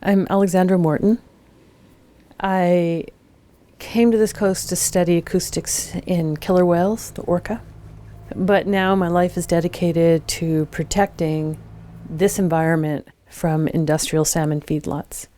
I'm Alexandra Morton. I came to this coast to study acoustics in killer whales, the orca. But now my life is dedicated to protecting this environment from industrial salmon feedlots.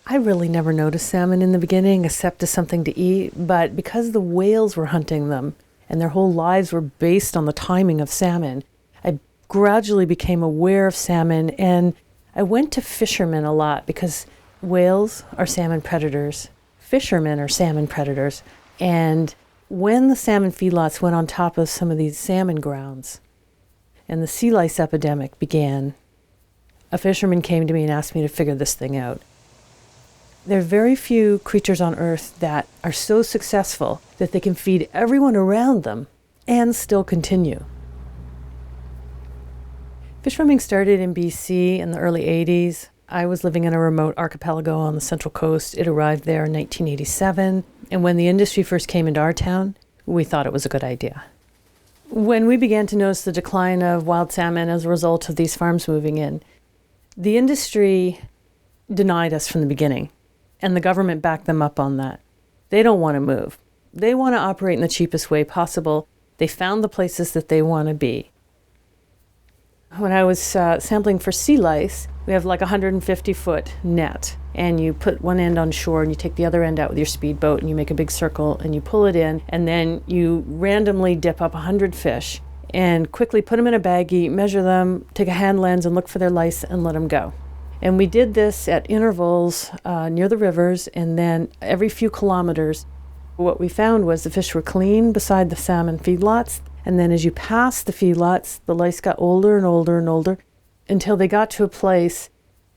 I really never noticed salmon in the beginning except as something to eat, but because the whales were hunting them and their whole lives were based on the timing of salmon, I gradually became aware of salmon, and I went to fishermen a lot because whales are salmon predators, fishermen are salmon predators, and when the salmon feedlots went on top of some of these salmon grounds and the sea lice epidemic began, a fisherman came to me and asked me to figure this thing out. There are very few creatures on Earth that are so successful that they can feed everyone around them and still continue. Fish farming started in BC in the early 80s. I was living in a remote archipelago on the Central Coast. It arrived there in 1987. And when the industry first came into our town, we thought it was a good idea. When we began to notice the decline of wild salmon as a result of these farms moving in, the industry denied us from the beginning. And the government backed them up on that. They don't want to move. They want to operate in the cheapest way possible. They found the places that they want to be. When I was sampling for sea lice, we have like a 150-foot net. And you put one end on shore and you take the other end out with your speedboat and you make a big circle and you pull it in. And then you randomly dip up 100 fish and quickly put them in a baggie, measure them, take a hand lens and look for their lice and let them go. And we did this at intervals near the rivers, and then every few kilometers, what we found was the fish were clean beside the salmon feedlots, and then as you passed the feedlots, the lice got older and older and older until they got to a place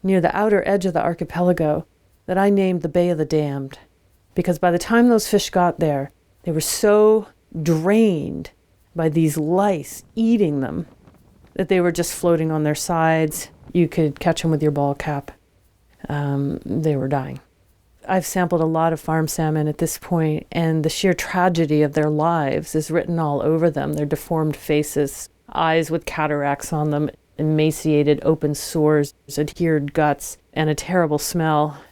near the outer edge of the archipelago that I named the Bay of the Damned. Because by the time those fish got there, they were so drained by these lice eating them that they were just floating on their sides. You could catch them with your ball cap. They were dying. I've sampled a lot of farm salmon at this point, and the sheer tragedy of their lives is written all over them. Their deformed faces, eyes with cataracts on them, emaciated open sores, adhered guts, and a terrible smell.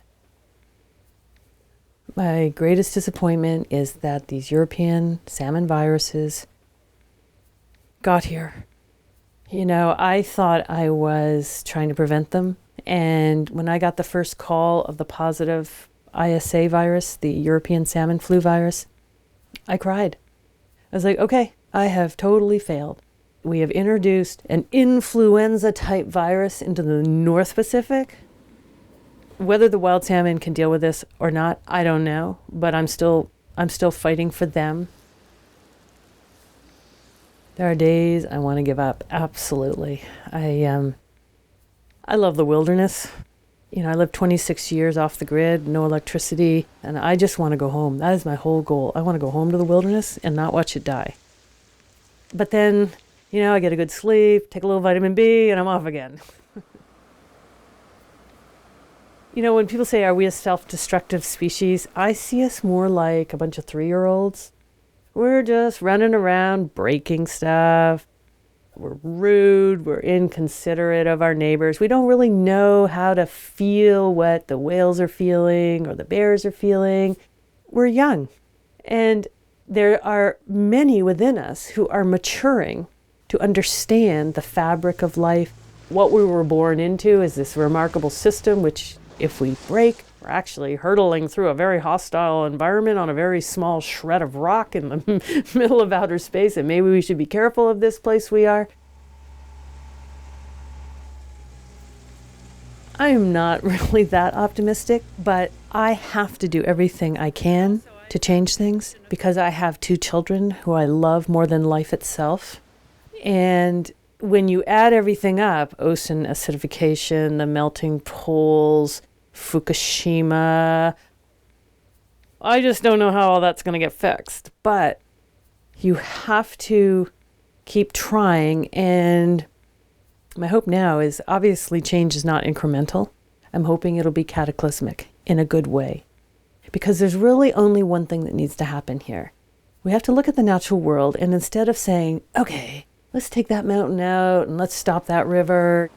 My greatest disappointment is that these European salmon viruses got here. You know, I thought I was trying to prevent them. And when I got the first call of the positive ISA virus, the European salmon flu virus, I cried. I was like, okay, I have totally failed. We have introduced an influenza-type virus into the North Pacific. Whether the wild salmon can deal with this or not, I don't know. But I'm still fighting for them. There are days I want to give up. Absolutely. I love the wilderness. You know, I lived 26 years off the grid, no electricity, and I just want to go home. That is my whole goal. I want to go home to the wilderness and not watch it die. But then, you know, I get a good sleep, take a little vitamin B, and I'm off again. You know, when people say, are we a self-destructive species? I see us more like a bunch of 3-year-olds. We're just running around breaking stuff. We're rude. We're inconsiderate of our neighbors. We don't really know how to feel what the whales are feeling or the bears are feeling. We're young. And there are many within us who are maturing to understand the fabric of life. What we were born into is this remarkable system, which if we break, we're actually hurtling through a very hostile environment on a very small shred of rock in the middle of outer space, and maybe we should be careful of this place we are. I'm not really that optimistic, but I have to do everything I can to change things because I have 2 children who I love more than life itself. And when you add everything up, ocean acidification, the melting poles, Fukushima, I just don't know how all that's going to get fixed. But you have to keep trying. And my hope now is obviously change is not incremental. I'm hoping it'll be cataclysmic in a good way. Because there's really only one thing that needs to happen here. We have to look at the natural world, and instead of saying, okay, let's take that mountain out and let's stop that river,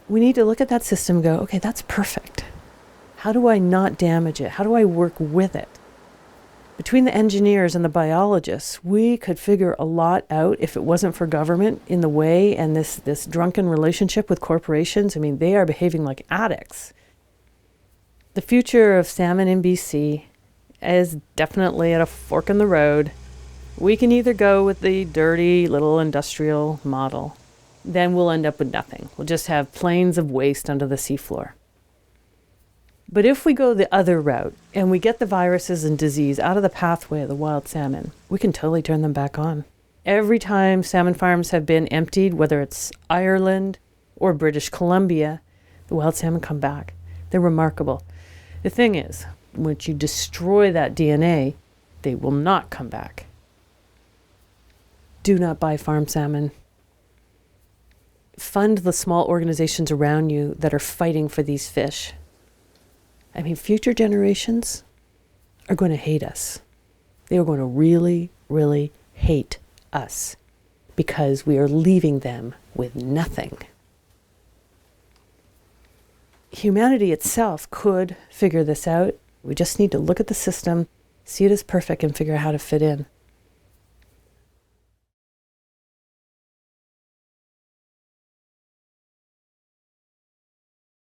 we need to look at that system and go, okay, that's perfect. How do I not damage it? How do I work with it? Between the engineers and the biologists, we could figure a lot out if it wasn't for government in the way and this drunken relationship with corporations. I mean, they are behaving like addicts. The future of salmon in BC is definitely at a fork in the road. We can either go with the dirty little industrial model, then we'll end up with nothing. We'll just have plains of waste under the seafloor. But if we go the other route and we get the viruses and disease out of the pathway of the wild salmon, we can totally turn them back on. Every time salmon farms have been emptied, whether it's Ireland or British Columbia, the wild salmon come back. They're remarkable. The thing is, once you destroy that DNA, they will not come back. Do not buy farm salmon. Fund the small organizations around you that are fighting for these fish. I mean, future generations are going to hate us. They are going to really, really hate us because we are leaving them with nothing. Humanity itself could figure this out. We just need to look at the system, see it as perfect, and figure out how to fit in.